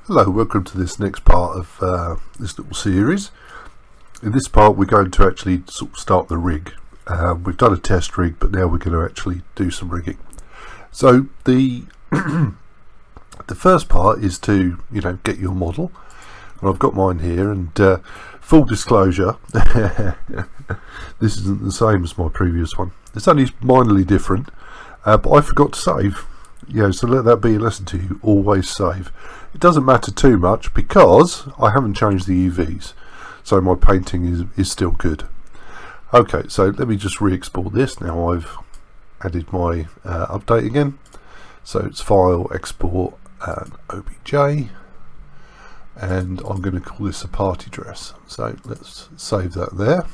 Hello, welcome to this next part of this little series. In this part we're going to actually sort of start the rig. We've done a test rig, but now we're going to actually do some rigging. So the the first part is to get your model, and I've got mine here, and full disclosure this isn't the same as my previous one. It's only minorly different, but I forgot to save. So let that be a lesson to you. Always save. It doesn't matter too much because I haven't changed the UVs, so my painting is still good. Okay, so let me just re-export this. Now I've added my update again. So it's File, Export, and OBJ, and I'm going to call this a party dress. So let's save that there.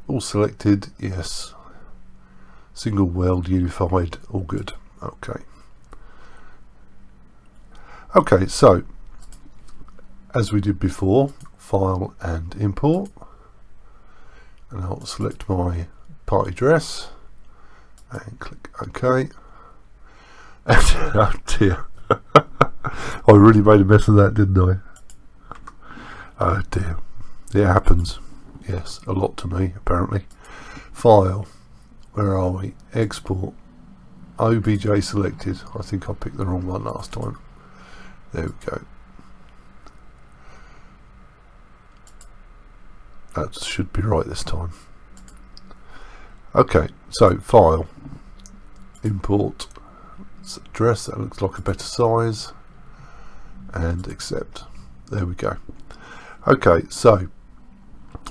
All selected, yes. Single weld, unified, all good. Okay, so as we did before, file and import, and I'll select my party dress and click OK. And oh dear, I really made a mess of that, didn't I? Oh dear, it happens. Yes, a lot to me apparently. File. Where are we? Export. OBJ selected. I think I picked the wrong one last time. There we go. That should be right this time. Okay, so file, import, address, that looks like a better size, and accept. There we go. Okay, so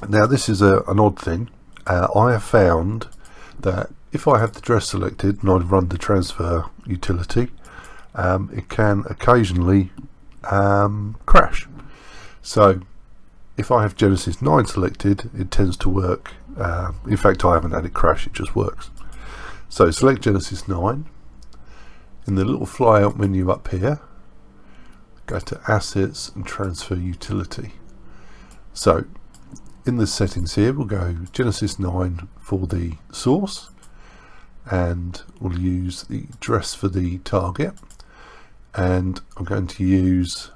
now this is an odd thing. I have found that if I have the dress selected and I run the transfer utility, it can occasionally crash. So if I have Genesis 9 selected, it tends to work. In fact, I haven't had it crash, it just works. So select Genesis 9. In the little flyout menu up here, go to Assets and Transfer Utility. So in the settings here, we'll go Genesis 9 for the source, and we'll use the dress for the target, and I'm going to use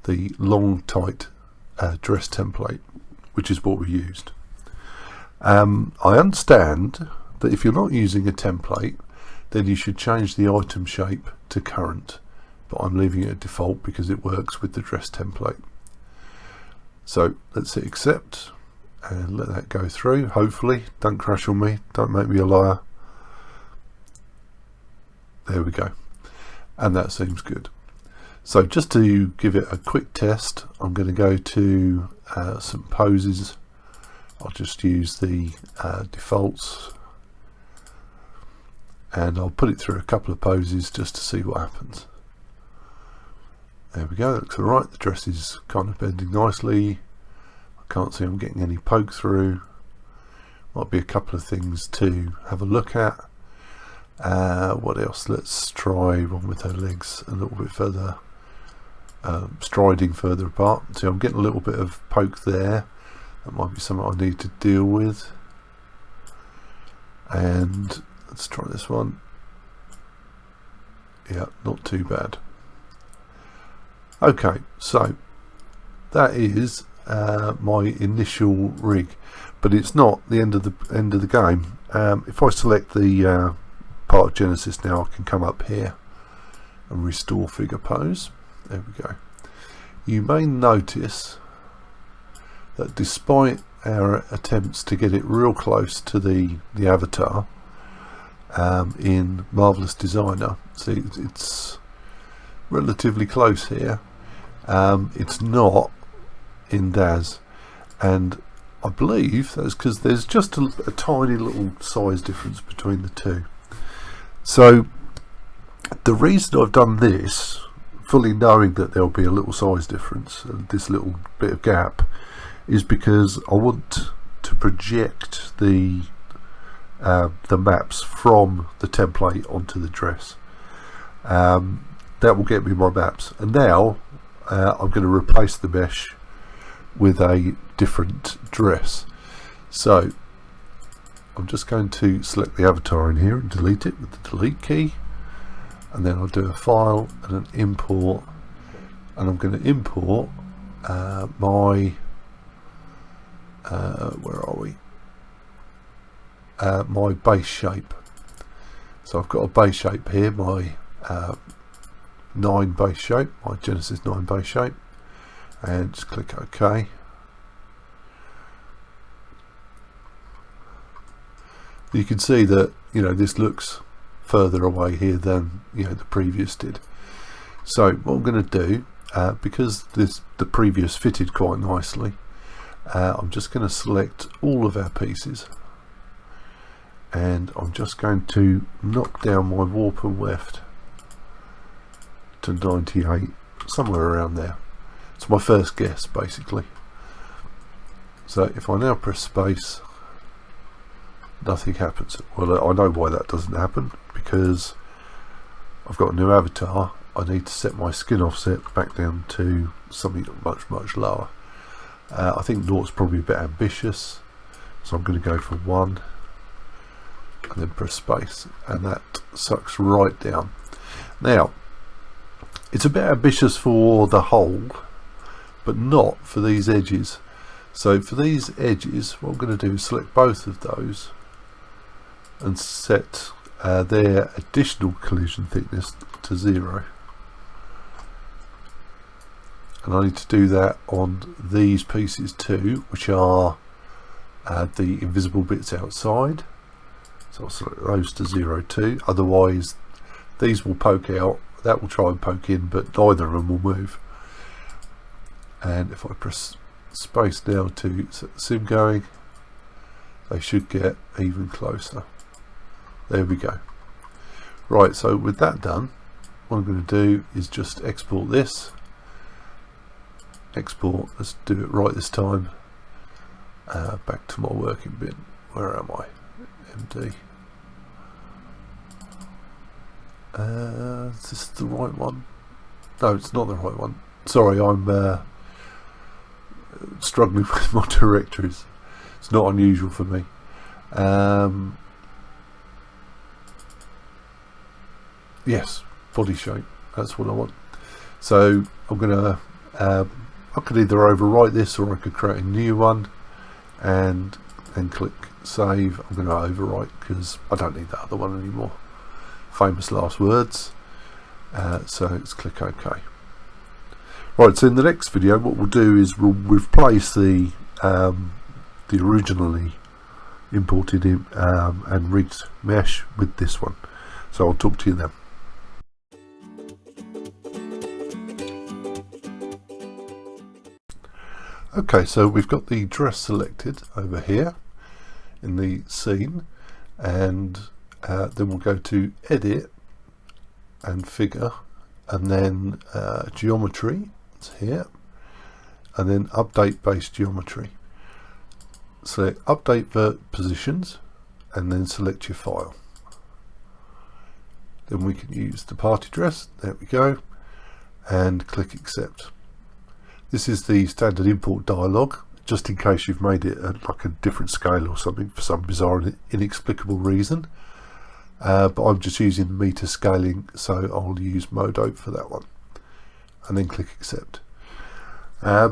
the long tight dress template, which is what we used. I understand that if you're not using a template, then you should change the item shape to current, but I'm leaving it at default because it works with the dress template. So let's hit accept and let that go through. Hopefully, don't crash on me, don't make me a liar. There we go, and that seems good. So just to give it a quick test, I'm going to go to some poses. I'll just use the defaults, and I'll put it through a couple of poses just to see what happens. There we go, that looks alright. The dress is kind of bending nicely. I can't see I'm getting any poke through. Might be a couple of things to have a look at. What else? Let's try one with her legs a little bit further, striding further apart. See, I'm getting a little bit of poke there. That might be something I need to deal with. And let's try this one. Yeah, not too bad. Okay, so that is my initial rig, but it's not the end of the game. If I select the part of Genesis now, I can come up here and restore figure pose. There we go. You may notice that despite our attempts to get it real close to the avatar in Marvelous Designer, see it's relatively close here. It's not in DAZ, and I believe that's because there's just a tiny little size difference between the two. So the reason I've done this, fully knowing that there'll be a little size difference, this little bit of gap, is because I want to project the maps from the template onto the dress. That will get me my maps, and now I'm going to replace the mesh with a different dress. So I'm just going to select the avatar in here and delete it with the delete key, and then I'll do a file and an import, and I'm going to import my where are we? My base shape. So I've got a base shape here, my 9 base shape, my Genesis 9 base shape, and just click OK. You can see that, you know, this looks further away here than, you know, the previous did. So what I'm going to do, because the previous fitted quite nicely, I'm just going to select all of our pieces, and I'm just going to knock down my warp and weft to 98, somewhere around there. It's my first guess basically. So if I now press space, nothing happens. Well, I know why that doesn't happen, because I've got a new avatar. I need to set my skin offset back down to something much lower. I think 0's probably a bit ambitious, so I'm going to go for 1 and then press space, and that sucks right down. Now it's a bit ambitious for the whole, but not for these edges. So for these edges, what I'm going to do is select both of those and set their additional collision thickness to 0. And I need to do that on these pieces too, which are the invisible bits outside. So I'll select those to 0 too, otherwise these will poke out, that will try and poke in, but neither of them will move. And if I press space now to set the sim going, they should get even closer. There we go. Right, so with that done, what I'm going to do is just export this. Export, let's do it right this time. Back to my working bin. Where am I? MD. Is this the right one? No, it's not the right one. Sorry, I'm struggling with my directories. It's not unusual for me. Yes, body shape. That's what I want. So I'm gonna. I could either overwrite this, or I could create a new one, and then click save. I'm going to overwrite because I don't need that other one anymore. Famous last words. So let's click OK. Right, so in the next video what we'll do is we'll replace the originally imported and rigged mesh with this one. So I'll talk to you then. Okay, so we've got the dress selected over here in the scene, and then we'll go to edit and figure, and then geometry, it's here, and then update base geometry. Select update vert positions and then select your file. Then we can use the party dress, there we go, and click accept. This is the standard import dialog, just in case you've made it at like a different scale or something for some bizarre and inexplicable reason. But I'm just using the meter scaling, so I'll use Modo for that one. And then click accept. There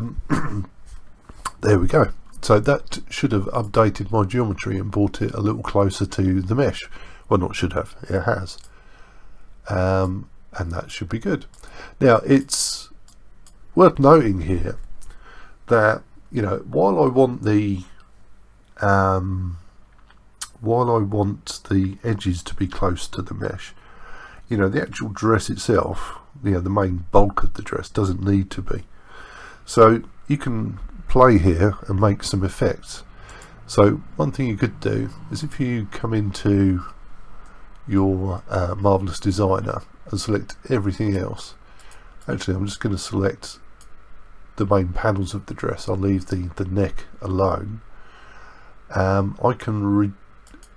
we go. So that should have updated my geometry and brought it a little closer to the mesh. Well, not should have, it has. And that should be good. Now it's worth noting here that, you know, while I want the edges to be close to the mesh, you know, the actual dress itself, you know, the main bulk of the dress doesn't need to be. So you can play here and make some effects. So one thing you could do is, if you come into your Marvelous Designer and select everything else. Actually, I'm just going to select the main panels of the dress. I'll leave the neck alone. I can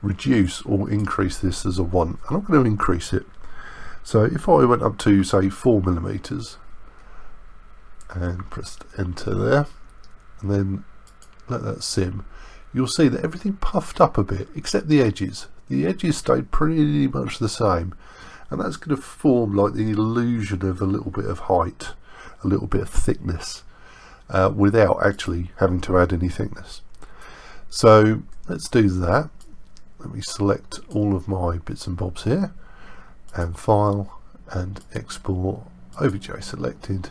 reduce or increase this as I want, and I'm going to increase it. So if I went up to say 4mm and pressed enter there, and then let that sim, you'll see that everything puffed up a bit except the edges. The edges stayed pretty much the same, and that's going to form like the illusion of a little bit of height, a little bit of thickness, without actually having to add any thickness. So let's do that. Let me select all of my bits and bobs here, and file and export OBJ selected.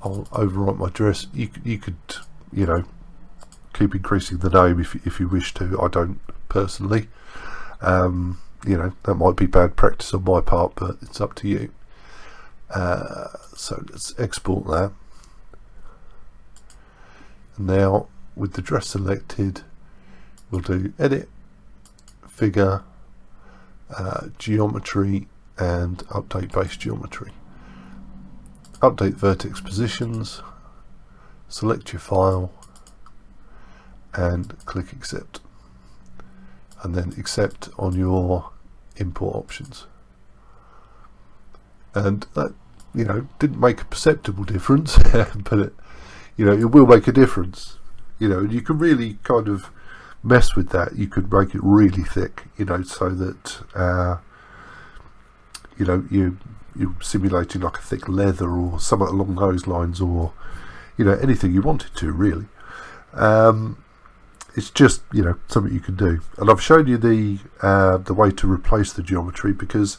I'll overwrite my address. You could, you know, keep increasing the name if you wish to. I don't personally. You know, that might be bad practice on my part, but it's up to you. So let's export that. Now with the address selected, we'll do edit, figure, geometry, and update base geometry. Update vertex positions, select your file, and click accept, and then accept on your import options. And that, you know, didn't make a perceptible difference, but it, you know, it will make a difference. You know, you can really kind of mess with that. You could make it really thick, you know, so that you know, you're simulating like a thick leather or something along those lines, or, you know, anything you wanted to really. It's just, you know, something you can do. And I've shown you the way to replace the geometry, because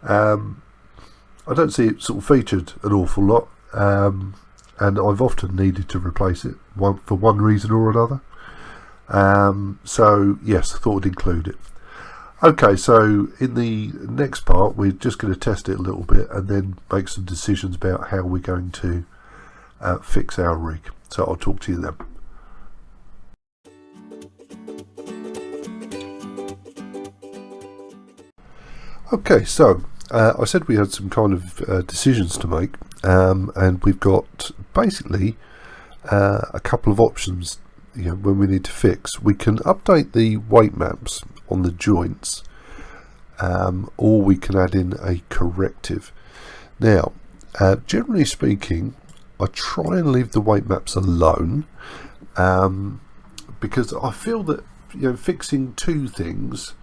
I don't see it sort of featured an awful lot, and I've often needed to replace it for one reason or another. So yes, I thought I'd include it. Okay, so in the next part we're just going to test it a little bit and then make some decisions about how we're going to fix our rig. So I'll talk to you then. Okay, so I said we had some kind of decisions to make, and we've got basically a couple of options. You know, when we need to fix, we can update the weight maps on the joints, or we can add in a corrective. Now, generally speaking, I try and leave the weight maps alone, because I feel that, you know, fixing two things,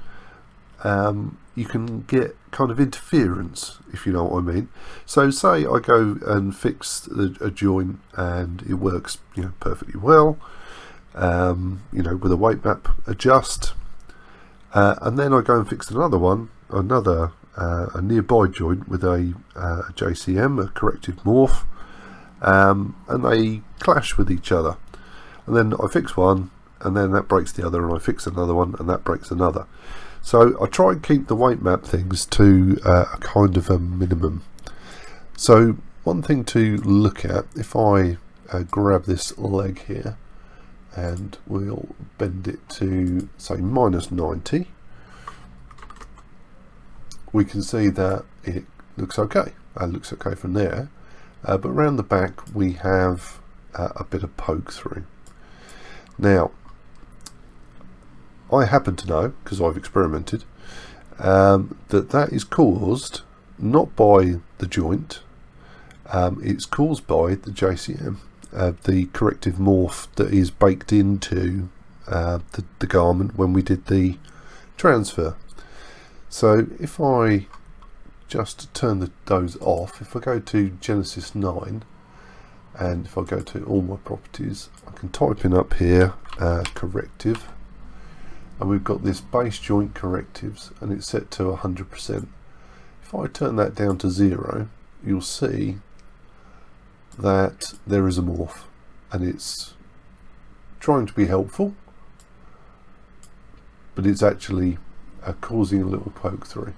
you can get kind of interference, if you know what I mean. So say I go and fix a joint and it works, you know, perfectly well, you know, with a weight map adjust, and then I go and fix another one, a nearby joint with a JCM, a corrective morph, and they clash with each other, and then I fix one and then that breaks the other, and I fix another one and that breaks another. So I try and keep the weight map things to a kind of a minimum. So one thing to look at, if I grab this leg here and we'll bend it to say -90, we can see that it looks okay. It looks okay from there, but around the back we have a bit of poke through. Now I happen to know, because I've experimented, that is caused not by the joint, it's caused by the JCM, the corrective morph that is baked into the garment when we did the transfer. So if I just turn those off, if I go to Genesis 9 and if I go to all my properties, I can type in up here corrective, and we've got this base joint correctives and it's set to 100%. If I turn that down to 0, you'll see that there is a morph and it's trying to be helpful, but it's actually causing a little poke through.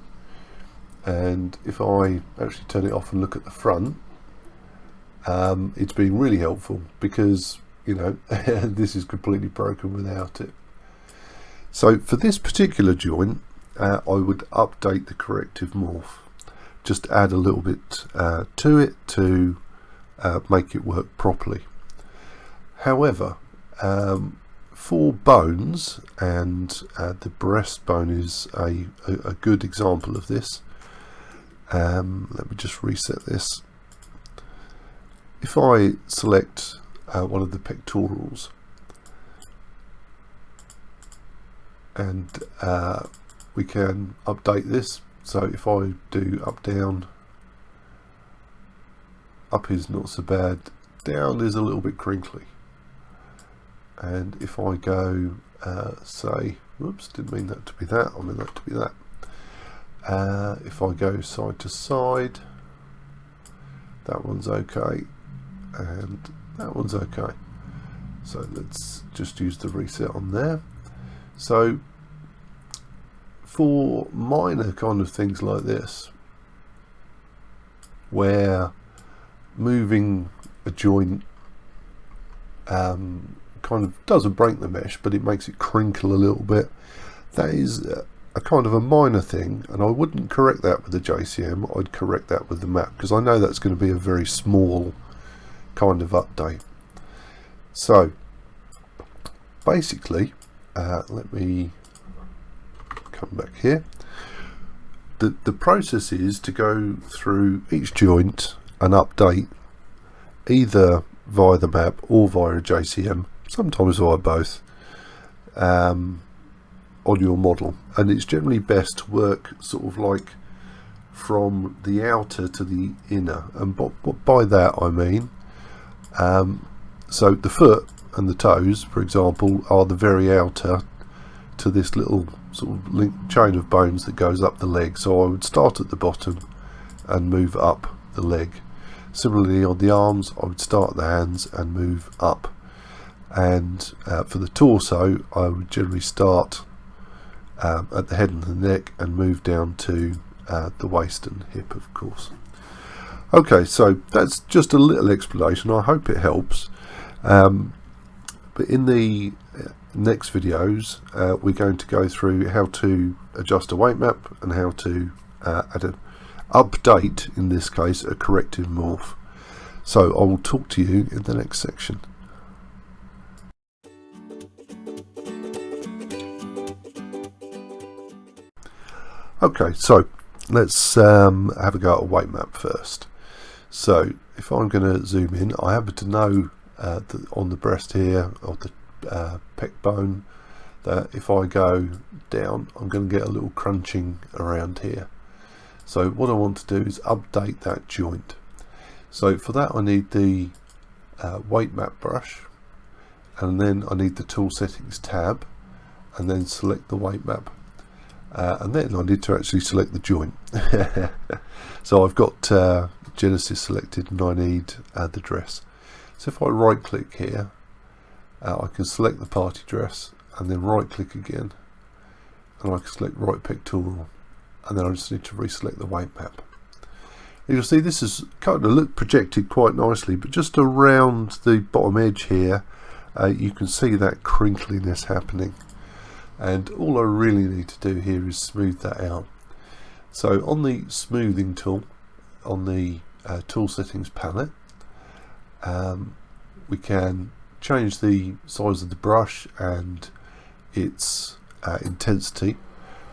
And if I actually turn it off and look at the front, it's being really helpful, because, you know, this is completely broken without it. So for this particular joint, I would update the corrective morph, just add a little bit to it to make it work properly. However, for bones, and the breastbone is a good example of this. Let me just reset this. If I select one of the pectorals, and we can update this So if I do up down, up is not so bad, down is a little bit crinkly. And if I go say, whoops, didn't mean that to be that, I mean that to be that. If I go side to side, that one's okay, and that one's okay. So let's just use the reset on there. So for minor kind of things like this, where moving a joint kind of doesn't break the mesh, but it makes it crinkle a little bit, that is a kind of a minor thing, and I wouldn't correct that with the JCM. I'd correct that with the map, because I know that's going to be a very small kind of update. So basically, let me come back here. The process is to go through each joint and update either via the map or via a JCM, sometimes via both, on your model. And it's generally best to work sort of like from the outer to the inner, and by that I mean so the foot and the toes, for example, are the very outer to this little sort of link chain of bones that goes up the leg. So I would start at the bottom and move up the leg. Similarly on the arms, I would start at the hands and move up. And for the torso, I would generally start at the head and the neck and move down to the waist and hip, of course. Okay, so that's just a little explanation. I hope it helps. But in the next videos, we're going to go through how to adjust a weight map and how to update, in this case, a corrective morph. So I will talk to you in the next section. Okay, so let's have a go at a weight map first. So if I'm going to zoom in, I happen to know that on the breast here, or the pec bone, that if I go down, I'm going to get a little crunching around here. So what I want to do is update that joint. So for that I need the weight map brush, and then I need the tool settings tab, and then select the weight map, and then I need to actually select the joint. So I've got Genesis selected, and I need the dress. So if I right click here, I can select the party dress, and then right click again, and I can select right pectoral, and then I just need to reselect the weight map. And you'll see this is kind of projected quite nicely, but just around the bottom edge here, you can see that crinkliness happening, and all I really need to do here is smooth that out. So on the smoothing tool on the tool settings palette, we can change the size of the brush and its intensity,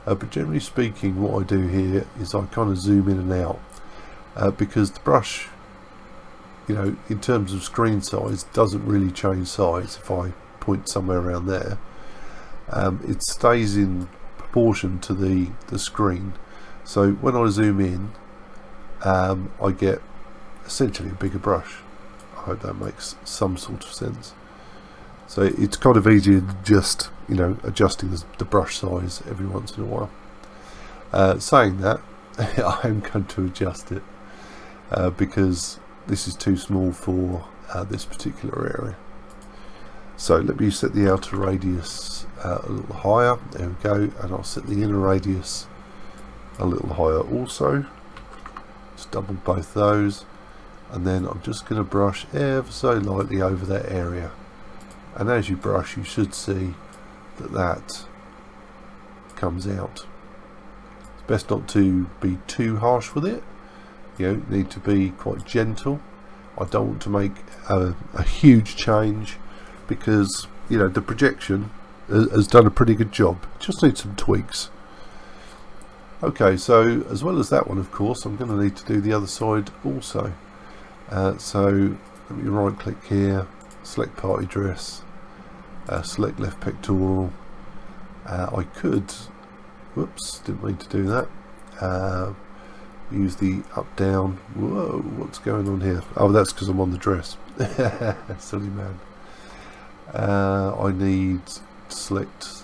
but generally speaking what I do here is I kind of zoom in and out, because the brush, you know, in terms of screen size, doesn't really change size. If I point somewhere around there, it stays in proportion to the screen. So when I zoom in, I get essentially a bigger brush. I hope that makes some sort of sense. So it's kind of easier than just, you know, adjusting the brush size every once in a while. Saying that, I am going to adjust it because this is too small for this particular area. So let me set the outer radius a little higher. There we go, and I'll set the inner radius a little higher also. Just double both those, and then I'm just going to brush ever so lightly over that area. And as you brush, you should see that that comes out. It's best not to be too harsh with it. You need to be quite gentle. I don't want to make a huge change, because, you know, the projection has done a pretty good job. Just need some tweaks. Okay, so as well as that one, of course, I'm going to need to do the other side also. So let me right click here, select party dress, select left pectoral. I could, whoops, didn't mean to do that, use the up down. Whoa, what's going on here? Oh, that's because I'm on the dress. Silly man. I need to select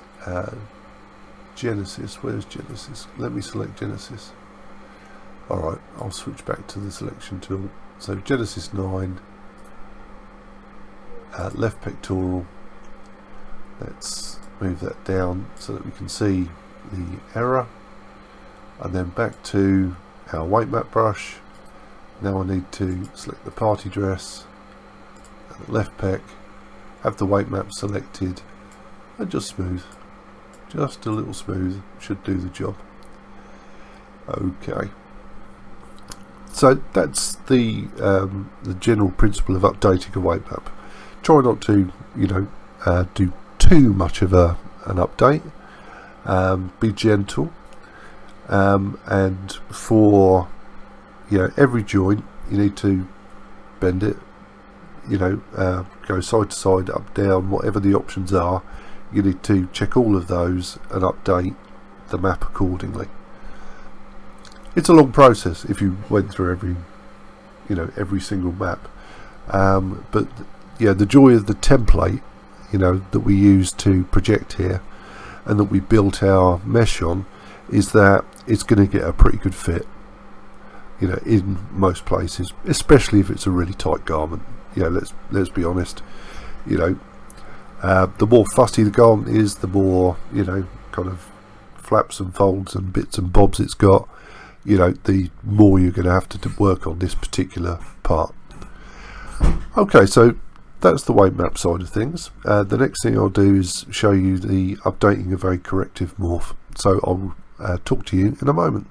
Genesis. Where's Genesis? Let me select Genesis. Alright, I'll switch back to the selection tool. So Genesis 9, left pectoral. Let's move that down so that we can see the error, and then back to our weight map brush. Now I need to select the party dress, and the left pec, have the weight map selected, and just smooth. Just a little smooth should do the job. Okay. So that's the general principle of updating a weight map. Try not to, do too much of an update. Be gentle, and for every joint you need to bend it. Go side to side, up, down, whatever the options are. You need to check all of those and update the map accordingly. It's a long process if you went through every single map, but the joy of the template that we use to project here and that we built our mesh on is that it's going to get a pretty good fit in most places, especially if it's a really tight garment. Let's be honest, the more fussy the garment is, the more kind of flaps and folds and bits and bobs it's got, the more you're going to have to work on this particular part. Okay, so that's the weight map side of things. The next thing I'll do is show you the updating of a corrective morph. So I'll talk to you in a moment.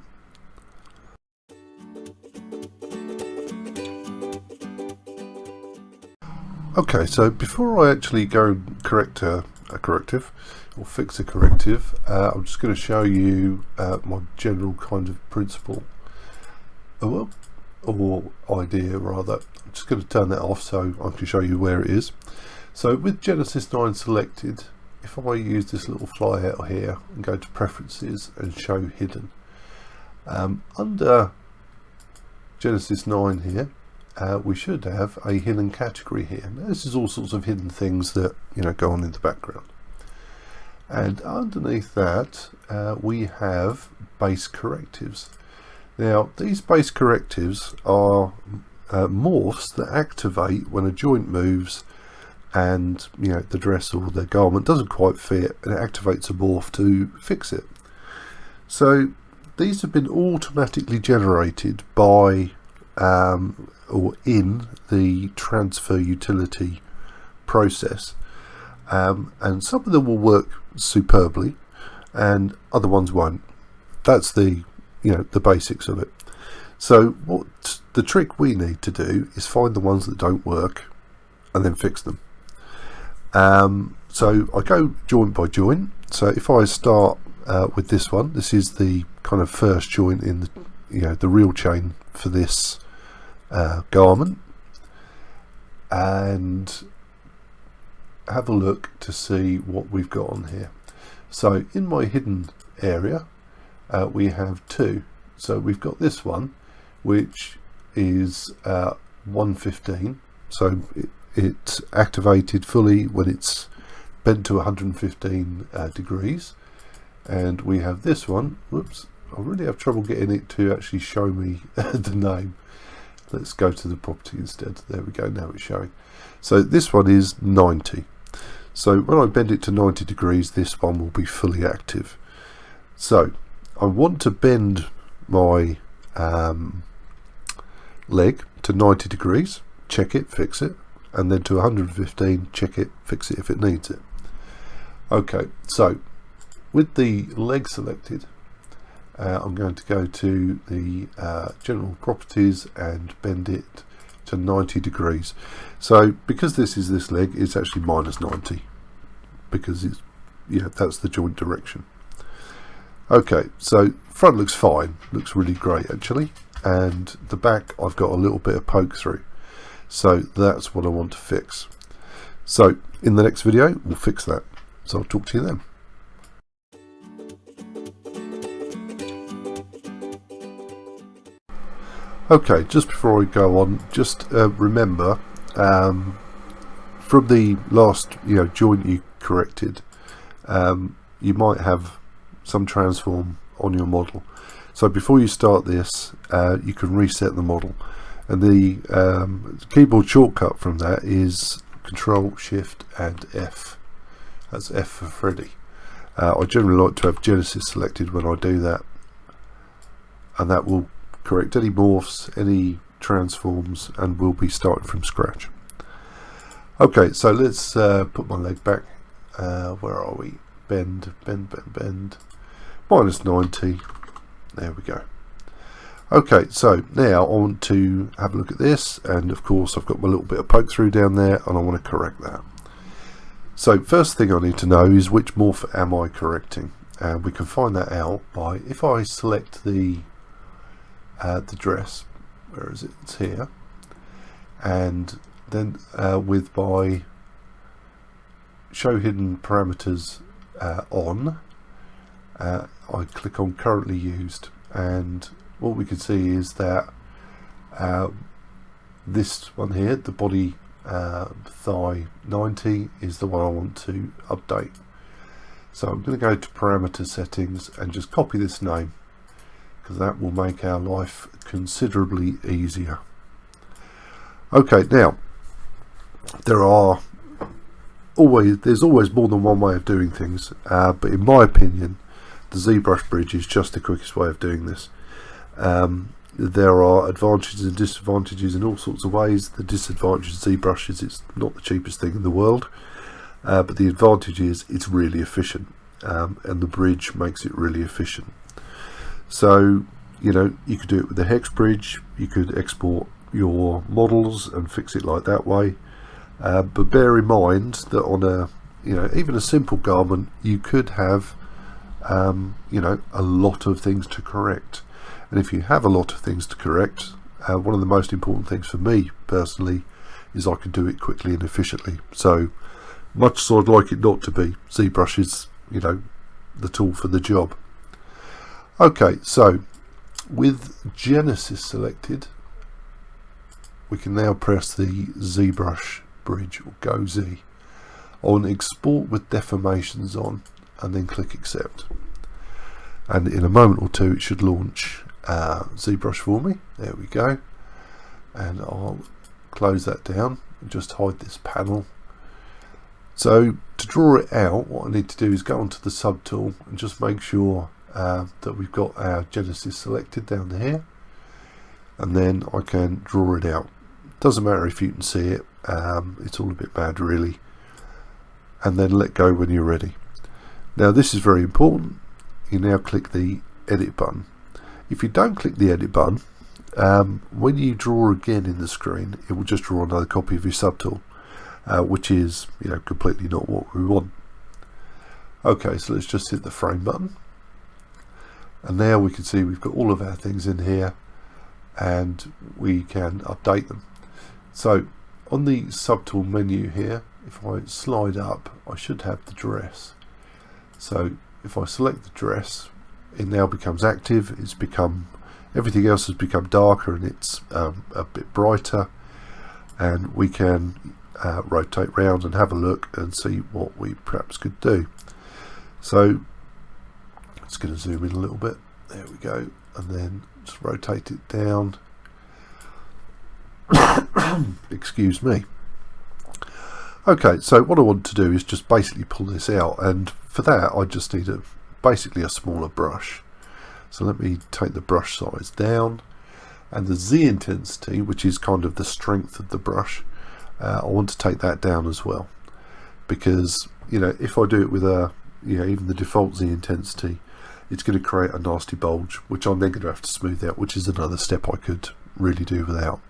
Okay, so before I actually go and correct a corrective or fix a corrective, I'm just going to show you my general kind of principle, or idea rather. I'm just going to turn that off so I can show you where it is. So with Genesis 9 selected, if I use this little flyout here and go to preferences and show hidden, under Genesis 9 here, we should have a hidden category here. Now, this is all sorts of hidden things that go on in the background, and underneath that we have base correctives. Now these base correctives are morphs that activate when a joint moves and the dress or the garment doesn't quite fit, and it activates a morph to fix it. So these have been automatically generated by or in the transfer utility process, and some of them will work superbly and other ones won't. That's the basics of it. So what the trick we need to do is find the ones that don't work and then fix them. So I go joint by joint. So if I start with this one, this is the kind of first joint in the real chain for this garment, and have a look to see what we've got on here. So in my hidden area we have two. So we've got this one which is 115, so it's activated fully when it's bent to 115 degrees, and we have this one. Whoops, I really have trouble getting it to actually show me the name. Let's go to the property instead. There we go, now it's showing. So this one is 90. So when I bend it to 90 degrees, this one will be fully active. So I want to bend my leg to 90 degrees, check it, fix it, and then to 115, check it, fix it if it needs it. Okay, so with the leg selected, I'm going to go to the general properties and bend it to 90 degrees. So because this is this leg, it's actually minus 90 because it's that's the joint direction. Okay, so front looks fine, looks really great actually, and the back I've got a little bit of poke through, so that's what I want to fix. So in the next video we'll fix that, so I'll talk to you then. Okay, just before we go on, just remember from the last joint you corrected, you might have some transform on your model. So before you start this, you can reset the model, and the keyboard shortcut from that is Control Shift and F. That's F for Freddy. I generally like to have Genesis selected when I do that, and that will correct any morphs, any transforms, and we'll be starting from scratch. Okay, so let's put my leg back. Where are we? Bend, bend, bend, bend. Minus 90. There we go. Okay, so now I want to have a look at this, and of course I've got my little bit of poke through down there, and I want to correct that. So first thing I need to know is which morph am I correcting, and we can find that out by, if I select the dress, where is it? It's here, and then by show hidden parameters on, I click on currently used, and what we can see is that this one here, the body thigh 90, is the one I want to update. So I'm going to go to parameter settings and just copy this name, because that will make our life considerably easier. Okay, now there's always more than one way of doing things, but in my opinion the ZBrush bridge is just the quickest way of doing this. There are advantages and disadvantages in all sorts of ways. The disadvantage of ZBrush is it's not the cheapest thing in the world, but the advantage is it's really efficient, and the bridge makes it really efficient. So you could do it with the hex bridge, you could export your models and fix it like that way, but bear in mind that on a even a simple garment you could have a lot of things to correct. And if you have a lot of things to correct, one of the most important things for me personally is I can do it quickly and efficiently. So much as I'd like it not to be, ZBrush is the tool for the job. Okay, so with Genesis selected, we can now press the ZBrush bridge, or Go Z, on export with deformations on, and then click accept. And in a moment or two it should launch ZBrush for me. There we go, and I'll close that down and just hide this panel. So to draw it out, what I need to do is go onto the subtool and just make sure that we've got our Genesis selected down here, and then I can draw it out. Doesn't matter if you can see it, it's all a bit bad really. And then let go when you're ready. Now this is very important. You now click the edit button. If you don't click the edit button, when you draw again in the screen, it will just draw another copy of your subtool, which is completely not what we want. Okay, so let's just hit the frame button, and now we can see we've got all of our things in here, and we can update them. So on the subtool menu here, if I slide up, I should have the dress. So if I select the dress, it now becomes active. Everything else has become darker, and it's a bit brighter, and we can rotate round and have a look and see what we perhaps could do. So it's going to zoom in a little bit. There we go, and then just rotate it down. Excuse me. Okay, so what I want to do is just basically pull this out, and for that I just need basically a smaller brush. So let me take the brush size down, and the Z intensity, which is kind of the strength of the brush, I want to take that down as well, because if I do it with even the default Z intensity, it's going to create a nasty bulge, which I'm then going to have to smooth out, which is another step I could really do without.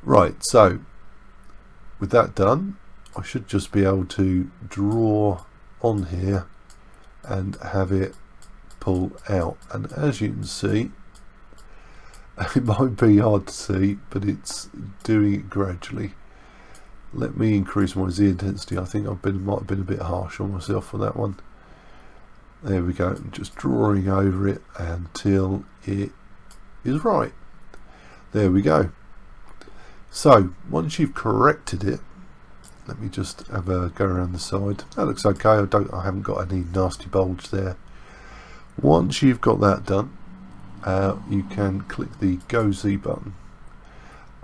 Right, so with that done, I should just be able to draw on here and have it pull out. And as you can see, it might be hard to see, but it's doing it gradually. Let me increase my Z intensity. I think might have been a bit harsh on myself for that one. There we go. I'm just drawing over it until it is right. There we go. So once you've corrected it, let me just have a go around the side. That looks okay. I haven't got any nasty bulge there. Once you've got that done, you can click the Go Z button.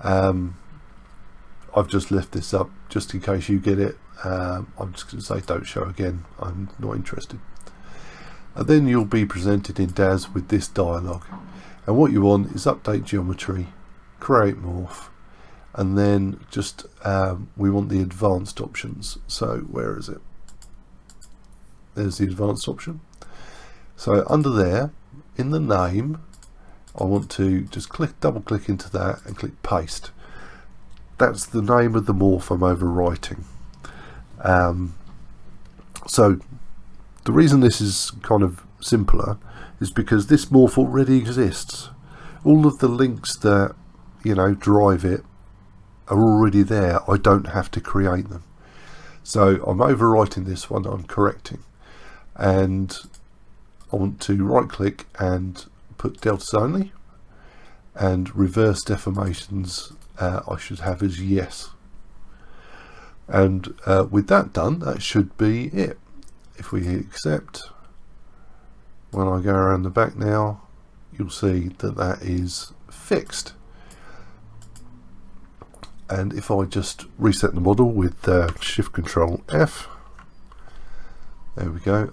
I've just left this up just in case you get it. I'm just going to say don't show again. I'm not interested. And then you'll be presented in DAZ with this dialog. And what you want is update geometry, create morph, and then just we want the advanced options. So where is it? There's the advanced option. So under there, in the name, I want to just double click into that and click paste. That's the name of the morph I'm overwriting. So the reason this is kind of simpler is because this morph already exists. All of the links that drive it are already there. I don't have to create them. So I'm overwriting this one, I'm correcting, and I want to right click and put deltas only, and reverse deformations I should have as yes. And with that done, that should be it. If we hit accept, when I go around the back now, you'll see that that is fixed. And if I just reset the model with Shift Control F, there we go,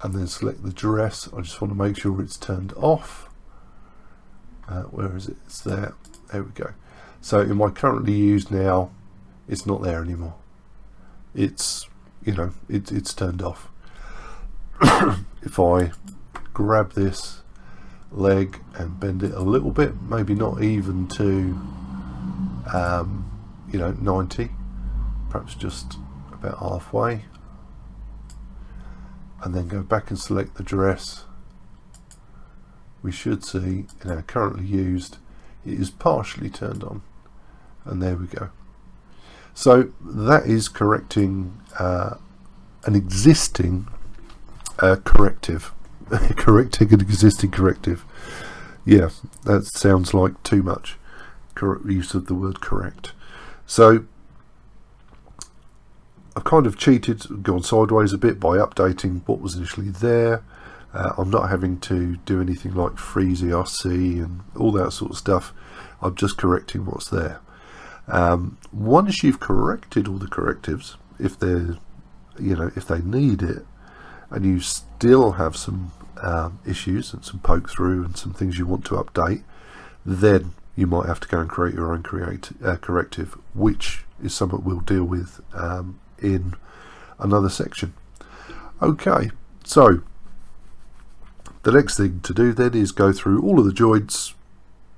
and then select the dress, I just want to make sure it's turned off. Where is it? It's there. There we go. So in my currently used now, it's not there anymore. It's it's turned off. If I grab this leg and bend it a little bit, maybe not even to 90, perhaps just about halfway, and then go back and select the dress, we should see in our currently used it is partially turned on, and there we go. So that is correcting an existing corrective. Correcting an existing corrective. Yeah, that sounds like too much use of the word correct. So I've kind of cheated, gone sideways a bit by updating what was initially there. I'm not having to do anything like freeze ERC and all that sort of stuff. I'm just correcting what's there. Once you've corrected all the correctives, if they're if they need it, and you still have some issues and some poke through and some things you want to update, then you might have to go and create your own corrective, which is something we'll deal with in another section. Okay, so the next thing to do then is go through all of the joints,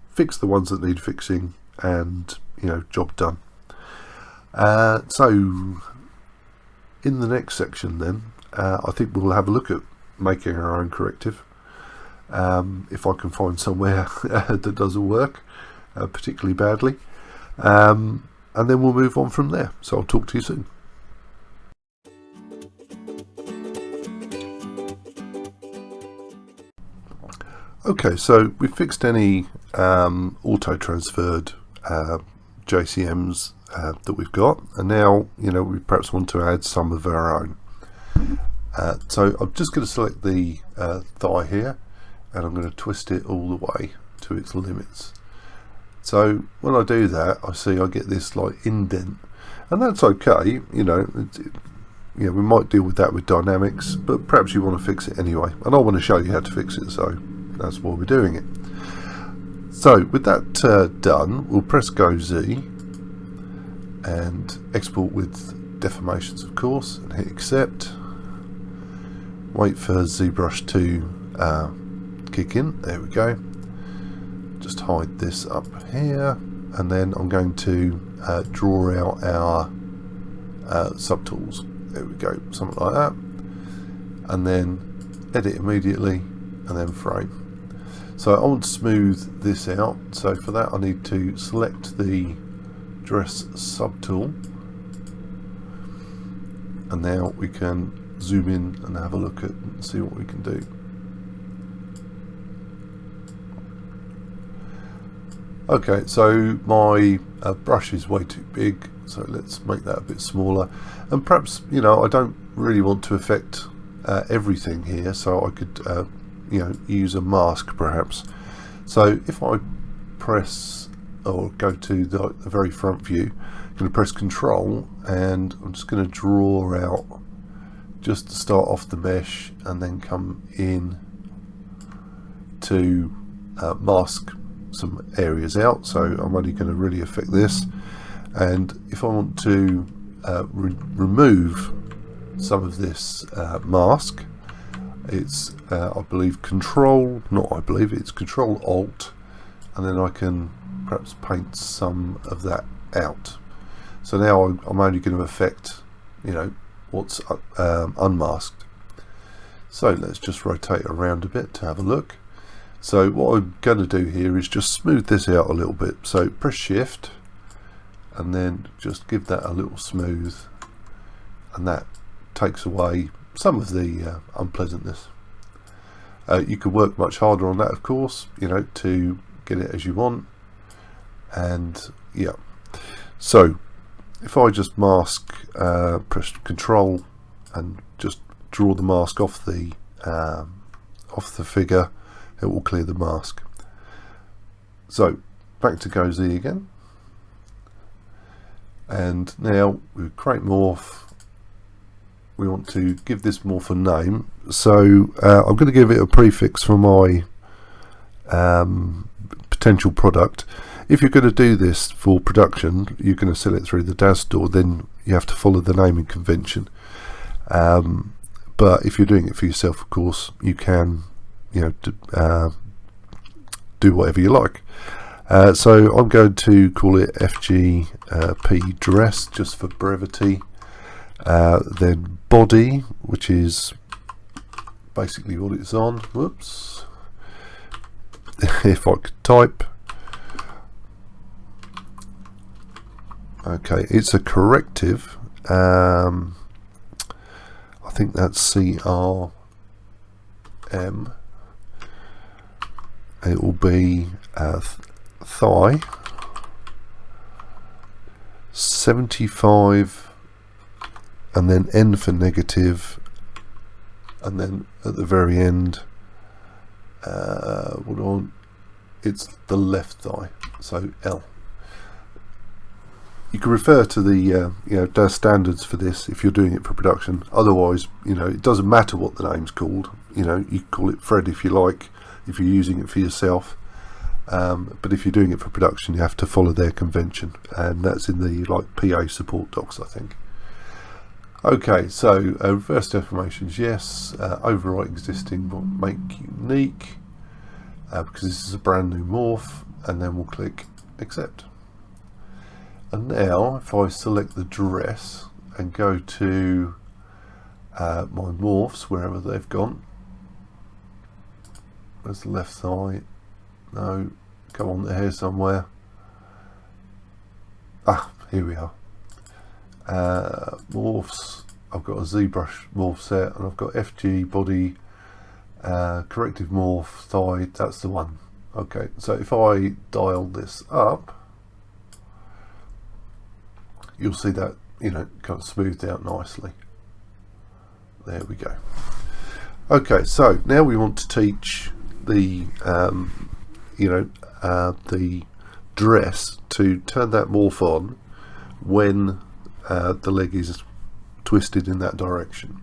fix the ones that need fixing, and job done. So in the next section then, I think we'll have a look at making our own corrective, if I can find somewhere that doesn't work particularly badly, and then we'll move on from there. So I'll talk to you soon. Okay, so we've fixed any auto-transferred JCMs that we've got, and now we perhaps want to add some of our own. So I'm just going to select the thigh here, and I'm going to twist it all the way to its limits. So when I do that, I see I get this like indent, and that's okay. We might deal with that with dynamics, but perhaps you want to fix it anyway, and I want to show you how to fix it, so that's why we're doing it. So with that done, we'll press Go Z and export with deformations, of course, and hit accept. Wait for ZBrush to kick in. There we go. Just hide this up here, and then I'm going to draw out our subtools. There we go, something like that, and then edit immediately, and then frame. So I want to smooth this out, so for that I need to select the dress subtool, and now we can zoom in and have a look at and see what we can do. Okay, so my brush is way too big, so let's make that a bit smaller. And perhaps, you know, I don't really want to affect everything here, so I could, you know, use a mask perhaps. So if I press or go to the very front view, I'm going to press Control, and I'm just going to draw out just to start off the mesh, and then come in to mask some areas out. So I'm only going to really affect this, and if I want to remove some of this mask, it's I believe it's Control Alt, and then I can perhaps paint some of that out. So now I'm only going to affect, you know, what's unmasked. So let's just rotate around a bit to have a look. So what I'm going to do here is just smooth this out a little bit. So press Shift and then just give that a little smooth, and that takes away some of the unpleasantness. You could work much harder on that, of course, you know, to get it as you want. And yeah, so if I just mask, press Control and just draw the mask off the figure, it will clear the mask. So back to Go Z again, and now we create morph. We want to give this morph a name, so I'm going to give it a prefix for my potential product. If you're going to do this for production, you're going to sell it through the DAZ store, then you have to follow the naming convention. But if you're doing it for yourself, of course, you can, you know, do whatever you like. So I'm going to call it FGP dress, just for brevity. Then body, which is basically what it's on. Whoops. If I could type. Okay, it's a corrective. I think that's CRM. It will be thigh 75, and then N for negative, and then at the very end, it's the left thigh, so L. You can refer to the you know, DAZ standards for this if you're doing it for production. Otherwise, you know, it doesn't matter what the name's called. You know, you can call it Fred if you like, if you're using it for yourself. But if you're doing it for production, you have to follow their convention, and that's in the like PA support docs, I think. Okay, so reverse deformations, yes. Overwrite existing, but make unique, because this is a brand new morph, and then we'll click accept. And now if I select the dress and go to my morphs, wherever they've gone, where's the left thigh? No, come on, they're here somewhere. Ah, here we are. Morphs, I've got a ZBrush morph set, and I've got FG body, corrective morph thigh, that's the one. Okay, so if I dial this up, you'll see that, you know, kind of smoothed out nicely. There we go. Okay, so now we want to teach the you know, the dress to turn that morph on when the leg is twisted in that direction.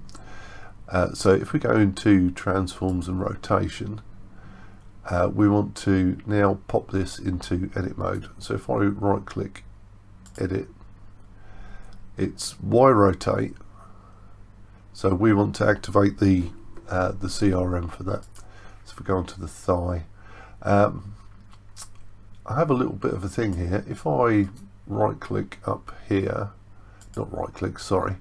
So if we go into transforms and rotation, we want to now pop this into edit mode. So if I right click edit, it's Y rotate, so we want to activate the CRM for that. So if we go onto the thigh, I have a little bit of a thing here. If I right click up here, not right click, sorry,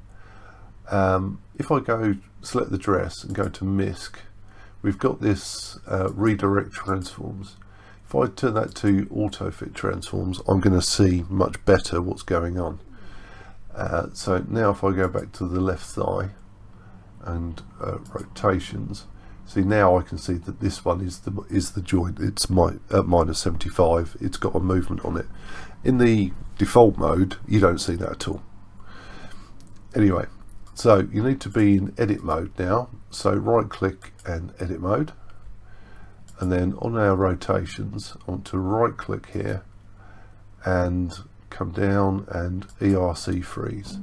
if I go select the dress and go to MISC, we've got this redirect transforms. If I turn that to auto fit transforms, I'm going to see much better what's going on. So now if I go back to the left thigh and rotations, See, now I can see that this one is the joint. It's at minus 75. It's got a movement on it. In the default mode, you don't see that at all. Anyway, so you need to be in edit mode now. So right click and edit mode, and then on our rotations, I want to right click here and come down and ERC freeze.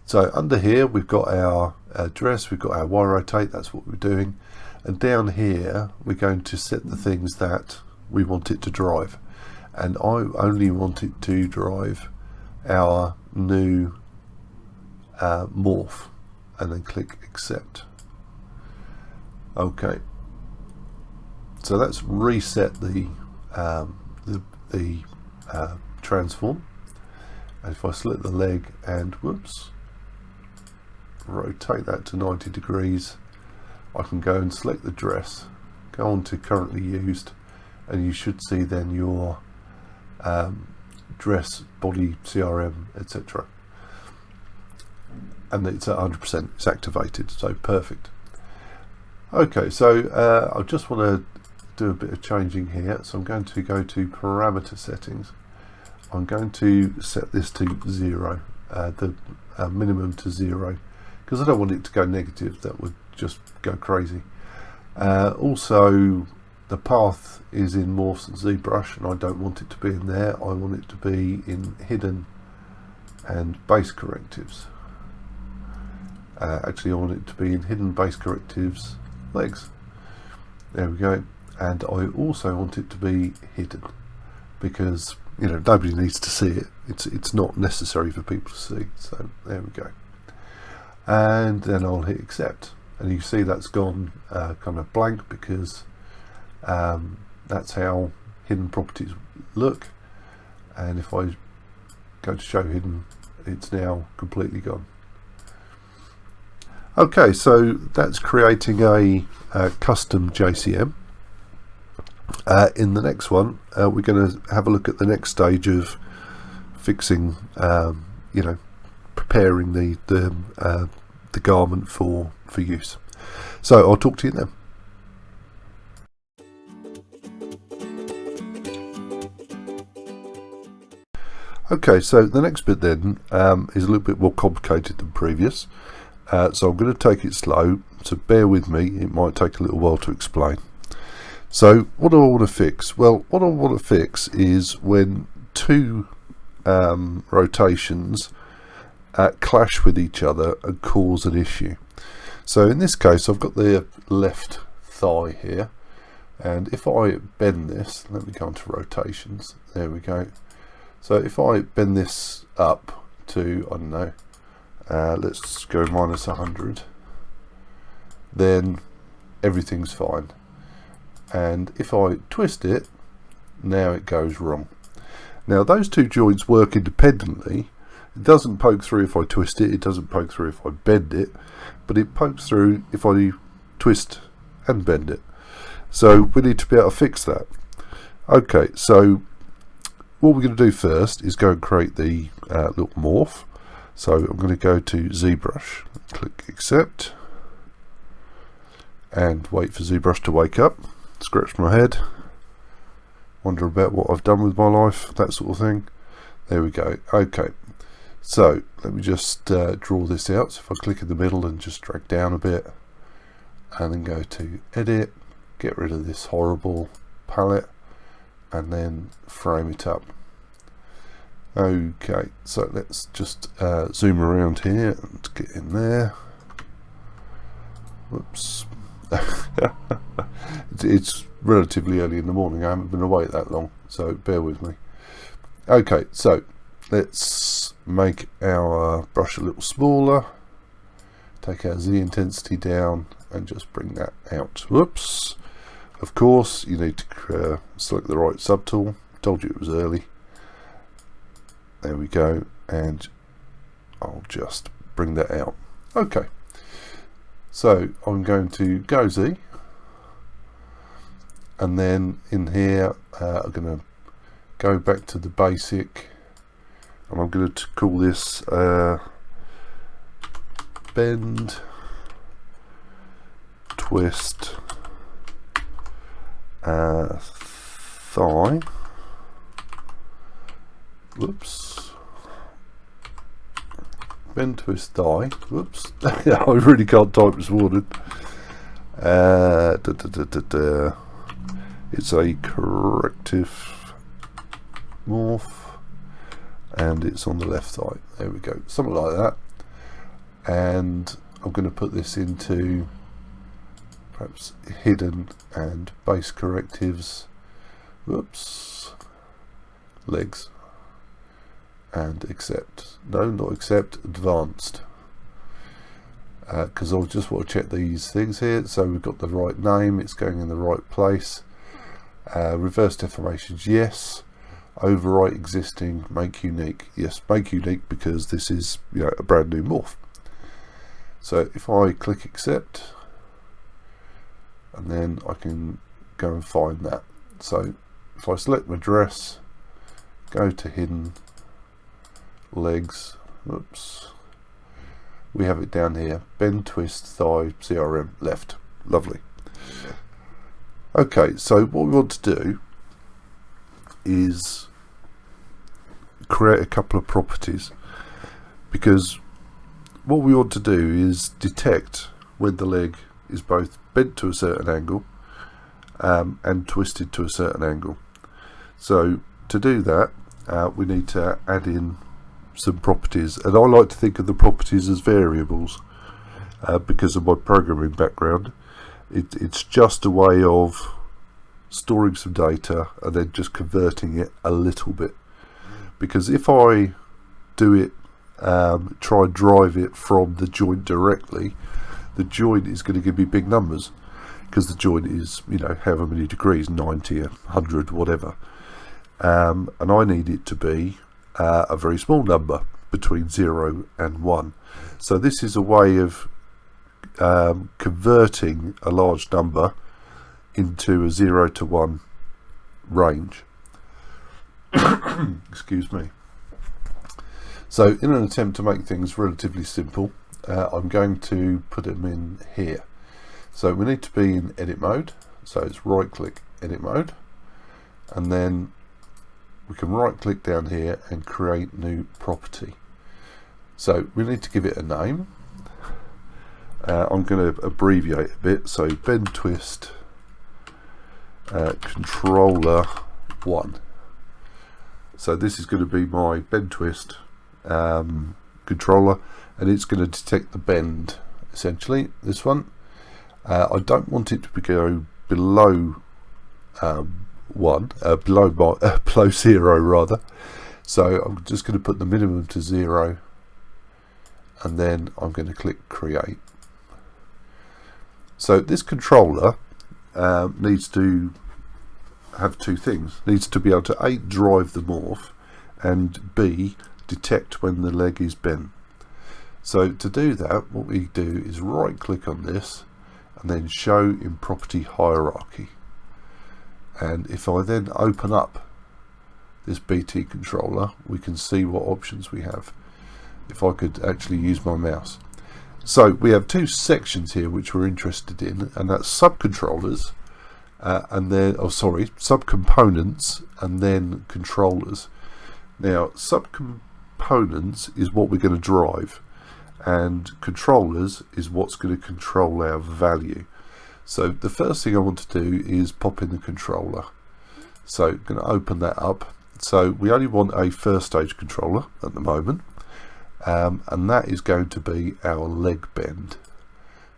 So under here we've got our address, we've got our Y rotate, that's what we're doing, and down here we're going to set the things that we want it to drive, and I only want it to drive our new morph, and then click accept. Okay, so let's reset the transform, and if I select the leg and whoops, rotate that to 90 degrees, I can go and select the dress, go on to currently used, and you should see then your dress, body, CRM, etc. And it's at 100%, it's activated, so perfect. Okay, so I just want to do a bit of changing here, so I'm going to go to parameter settings. I'm going to set this to 0, the minimum to 0, because I don't want it to go negative, that would just go crazy. Also, the path is in Morphs and ZBrush, and I don't want it to be in there. I want it to be in hidden and base correctives. Actually, I want it to be in hidden base correctives legs. There we go. And I also want it to be hidden, because you know nobody needs to see it. It's not necessary for people to see. So there we go. And then I'll hit accept, and you see that's gone kind of blank, because that's how hidden properties look. And if I go to show hidden, it's now completely gone. Okay, so that's creating a custom JCM. In the next one, we're going to have a look at the next stage of fixing, you know, preparing the garment for use. So I'll talk to you then. Okay, so the next bit then is a little bit more complicated than previous. So I'm going to take it slow, so bear with me, it might take a little while to explain. So what do I want to fix? Well, what I want to fix is when two rotations clash with each other and cause an issue. So in this case I've got the left thigh here, and if I bend this, let me go on to rotations, there we go. So if I bend this up to, I don't know, let's go minus 100, then everything's fine. And if I twist it, now it goes wrong. Now those two joints work independently. It doesn't poke through if I twist it, it doesn't poke through if I bend it, but it pokes through if I twist and bend it. So we need to be able to fix that. Okay, so what we're going to do first is go and create the little morph. So I'm going to go to ZBrush, click accept, and wait for ZBrush to wake up, scratch my head, wonder about what I've done with my life, that sort of thing. There we go. Okay, so let me just draw this out. So if I click in the middle and just drag down a bit, and then go to edit, get rid of this horrible palette, and then frame it up. Okay, so let's just zoom around here and get in there. Whoops. It's relatively early in the morning, I haven't been awake that long, so bear with me. Okay, so let's make our brush a little smaller, take our Z intensity down and just bring that out. Whoops. Of course you need to select the right subtool, told you it was early. There we go, and I'll just bring that out. Okay, so I'm going to go Z, and then in here I'm going to go back to the basic, and I'm going to call this bend twist thigh, whoops, bend twist thigh, whoops, I really can't type this morning. It's a corrective morph and it's on the left side. There we go, something like that. And I'm going to put this into perhaps hidden and base correctives, whoops, legs, and accept, no, not accept, advanced, because I'll just want to check these things here. So we've got the right name, it's going in the right place. Reverse deformations, yes. Overwrite existing, make unique, yes, make unique, because this is, you know, a brand new morph. So if I click accept, and then I can go and find that. So if I select my dress, go to hidden, legs, oops, we have it down here, bend twist thigh CRM left, lovely. Okay, so what we want to do is create a couple of properties, because what we want to do is detect when the leg is both bent to a certain angle and twisted to a certain angle. So to do that, we need to add in some properties, and I like to think of the properties as variables because of my programming background. It's just a way of storing some data and then just converting it a little bit, because if I do it, try and drive it from the joint directly, the joint is going to give me big numbers, because the joint is, you know, however many degrees, 90, 100, whatever, and I need it to be a very small number between 0 and 1. So this is a way of converting a large number into a 0 to 1 range. Excuse me. So in an attempt to make things relatively simple, I'm going to put them in here. So we need to be in edit mode, so it's right click edit mode, and then we can right click down here and create new property. So we need to give it a name. I'm going to abbreviate a bit, so bend twist controller 1. So this is going to be my bend twist controller, and it's going to detect the bend, essentially, this one. I don't want it to go below below 0 rather, so I'm just going to put the minimum to 0, and then I'm going to click create. So this controller needs to have two things. It needs to be able to A, drive the morph, and B, detect when the leg is bent. So to do that, what we do is right click on this and then show in property hierarchy, and if I then open up this BT controller, we can see what options we have. If I could actually use my mouse. So we have two sections here which we're interested in, and that's subcontrollers and then, subcomponents and then controllers. Now subcomponents is what we're going to drive, and controllers is what's going to control our value. So the first thing I want to do is pop in the controller. So I'm going to open that up. So we only want a first stage controller at the moment, and that is going to be our leg bend.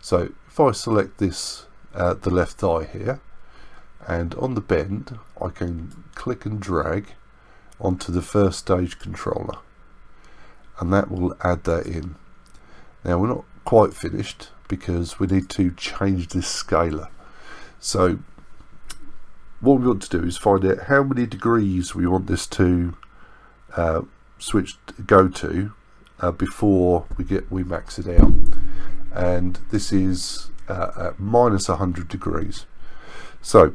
So if I select this, the left thigh here, and on the bend I can click and drag onto the first stage controller, and that will add that in. Now we're not quite finished because we need to change this scaler. So what we want to do is find out how many degrees we want this to go to before we max it out, and this is at minus 100 degrees. So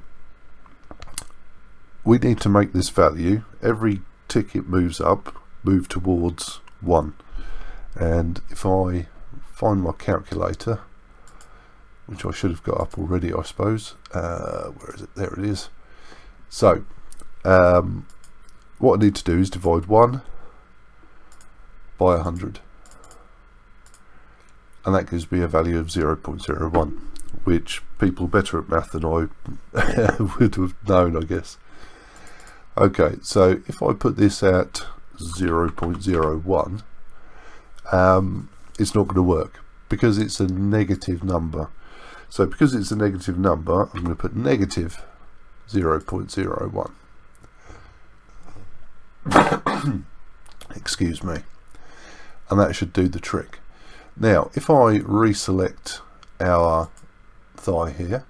we need to make this value, every tick it moves up, move towards 1. And if I find my calculator which I should have got up already, I suppose. Where is it? There it is. So what I need to do is divide 1 by 100, and that gives me a value of 0.01, which people better at math than I would have known, I guess. Okay, so if I put this at 0.01, it's not going to work because it's a negative number. So because it's a negative number, I'm going to put negative 0.01. Excuse me. And that should do the trick. Now, if I reselect our thigh here,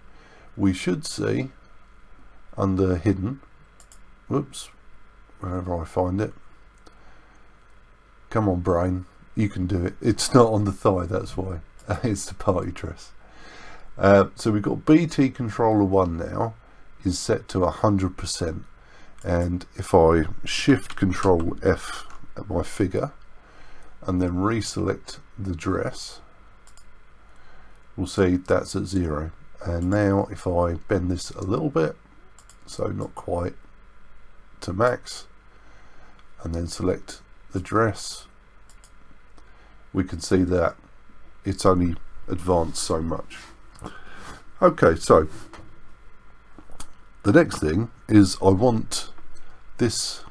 we should see under hidden, whoops, wherever I find it. Come on, brain, you can do it. It's not on the thigh, that's why. It's the party dress. So we've got BT controller 1 now is set to 100%, and if I shift control F at my figure and then reselect the dress, we'll see that's at 0. And now if I bend this a little bit, so not quite to max, and then select the dress, we can see that it's only advanced so much. Okay, so the next thing is I want this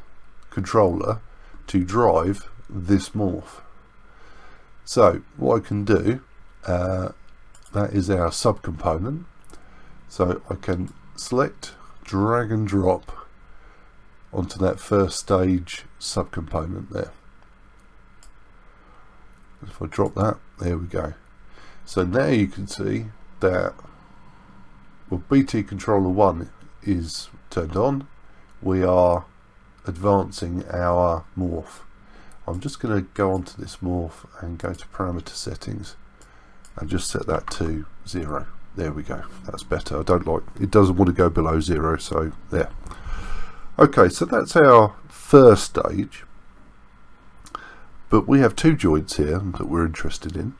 controller to drive this morph. So what I can do, that is our subcomponent. So I can select, drag and drop onto that first stage subcomponent there. If I drop that, there we go. So now you can see that, well, BT controller 1 is turned on. We are advancing our morph. I'm just going to go onto this morph and go to parameter settings and just set that to 0. There we go. That's better. I don't like, it doesn't want to go below 0, so there. Okay, so that's our first stage, but we have 2 joints here that we're interested in.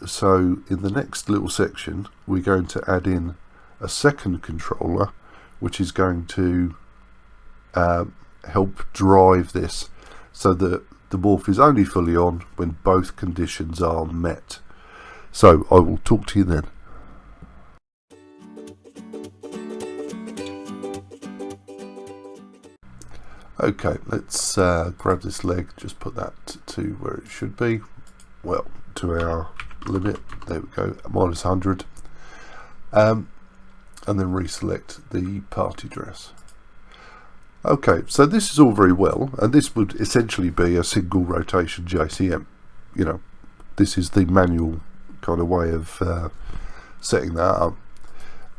So in the next little section we're going to add in a second controller which is going to help drive this so that the morph is only fully on when both conditions are met. So I will talk to you then. Okay, let's grab this leg, just put that to where it should be, well, to our limit. There we go, minus 100, and then reselect the party dress. Okay, so this is all very well, and this would essentially be a single rotation JCM. You know, this is the manual kind of way of setting that up.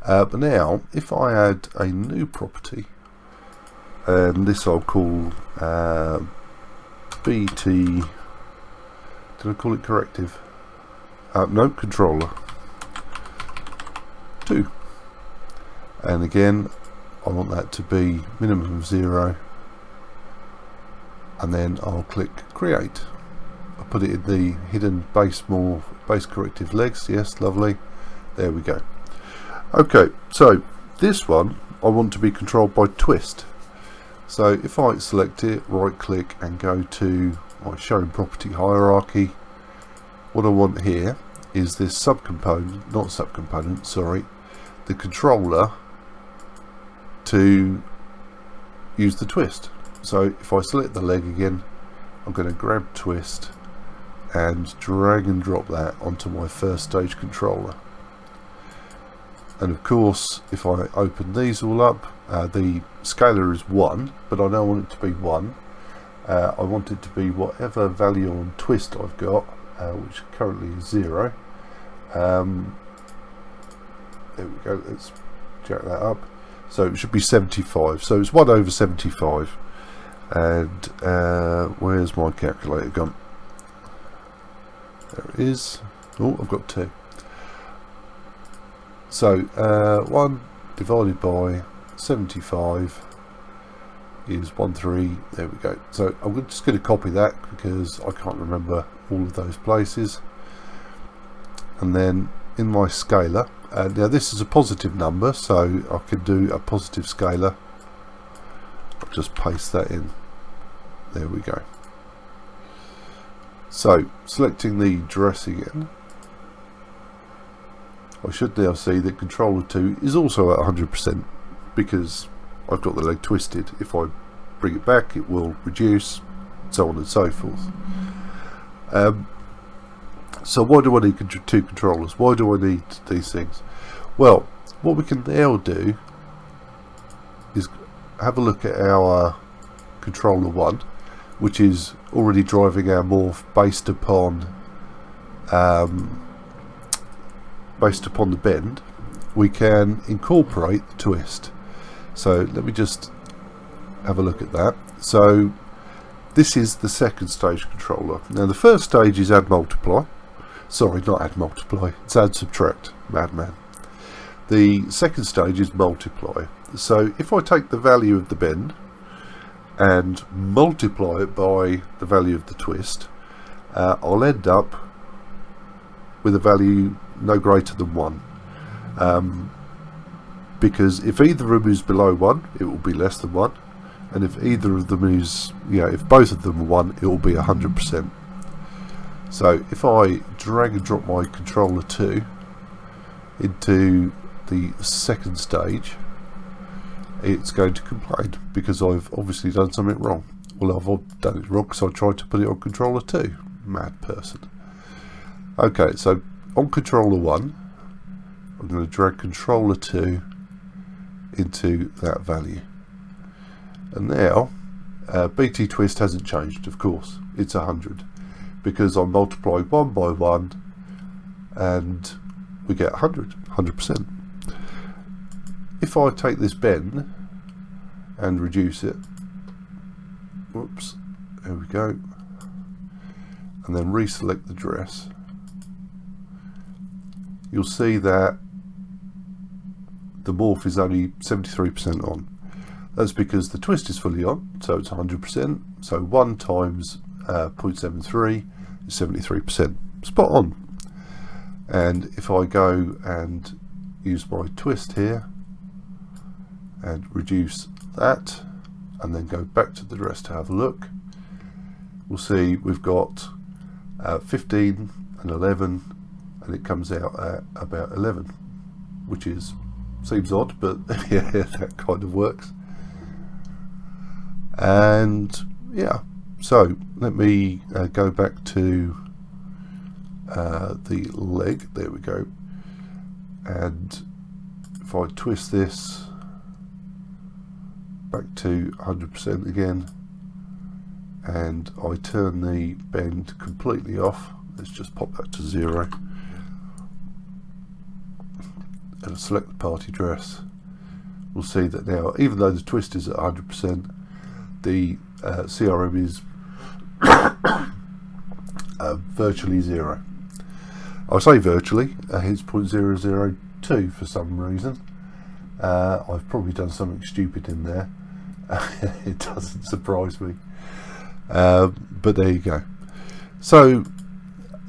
But now, if I add a new property, and this I'll call BT, did I call it corrective? No, controller 2. And again, I want that to be minimum of 0, and then I'll click create. I'll put it in the hidden base corrective legs. Yes, lovely. There we go. Okay, so this one I want to be controlled by twist. So if I select it, right click and go to my shown property hierarchy, what I want here is this subcomponent, not subcomponent, sorry, the controller to use the twist. So if I select the leg again, I'm going to grab twist and drag and drop that onto my first stage controller. And of course, if I open these all up, the scalar is 1, but I don't want it to be 1. I want it to be whatever value on twist I've got, which currently is 0. There we go, let's jack that up. So it should be 75, so it's 1 over 75. And where's my calculator gone? There it is. Oh, I've got 2. So 1 divided by 75 is 13. There we go. So I'm just going to copy that because I can't remember all of those places, and then in my scaler, now this is a positive number, so I can do a positive scaler. I'll just paste that in. There we go. So selecting the dress again, I should now see that controller 2 is also at 100% because I've got the leg twisted. If I bring it back, it will reduce, so on and so forth. So why do I need two controllers? Why do I need these things? Well, what we can now do is have a look at our controller 1, which is already driving our morph based upon the bend. We can incorporate the twist. So let me just have a look at that. So this is the second stage controller. Now the first stage is add multiply. Sorry, not add multiply, it's add subtract, madman. The second stage is multiply. So if I take the value of the bend and multiply it by the value of the twist, I'll end up with a value no greater than 1. Because if either of them is below 1, it will be less than 1. And if either of them is, if both of them are 1, it will be 100%. So if I drag and drop my controller 2 into the second stage, it's going to complain because I've obviously done something wrong. Well, I've done it wrong because I tried to put it on controller 2. Mad person. Okay, so on controller 1, I'm going to drag controller 2 into that value. And now, BT twist hasn't changed, of course. It's 100. Because I'm multiplying 1 by 1 and we get 100%. If I take this bend and reduce it, whoops, there we go, and then reselect the dress, you'll see that the morph is only 73% on. That's because the twist is fully on, so it's 100%, so 1 times 0.73 is 73%. Spot on. And if I go and use my twist here and reduce that and then go back to the dress to have a look, we'll see we've got 15 and 11, and it comes out at about 11, which seems odd, but yeah, that kind of works. And yeah, so let me go back to the leg. There we go. And if I twist this back to 100% again, and I turn the bend completely off, let's just pop that to 0, and select the party dress, we'll see that now, even though the twist is at 100%, the CRM is virtually 0. I say virtually, it's 0.002 for some reason. I've probably done something stupid in there. It doesn't surprise me. But there you go. So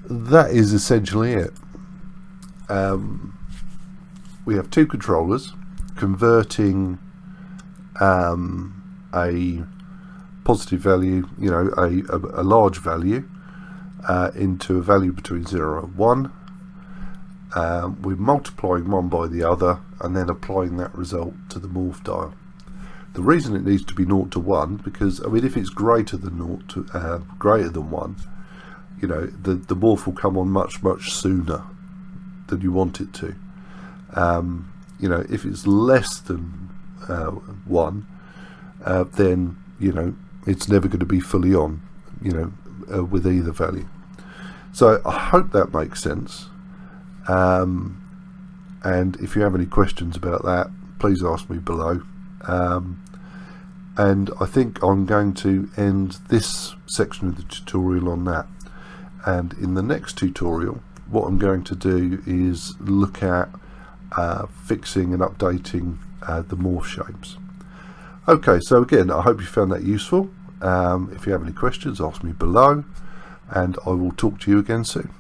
that is essentially it. We have two controllers converting a positive value, a large value, into a value between 0 and 1. We're multiplying one by the other and then applying that result to the morph dial. The reason it needs to be 0 to 1, because if it's greater than 1, the morph will come on much sooner than you want it to. If it's less than 1, then it's never going to be fully on, with either value. So I hope that makes sense. And if you have any questions about that, please ask me below. And I think I'm going to end this section of the tutorial on that. And in the next tutorial, what I'm going to do is look at fixing and updating the morph shapes. Okay, so again, I hope you found that useful. If you have any questions, ask me below, and I will talk to you again soon.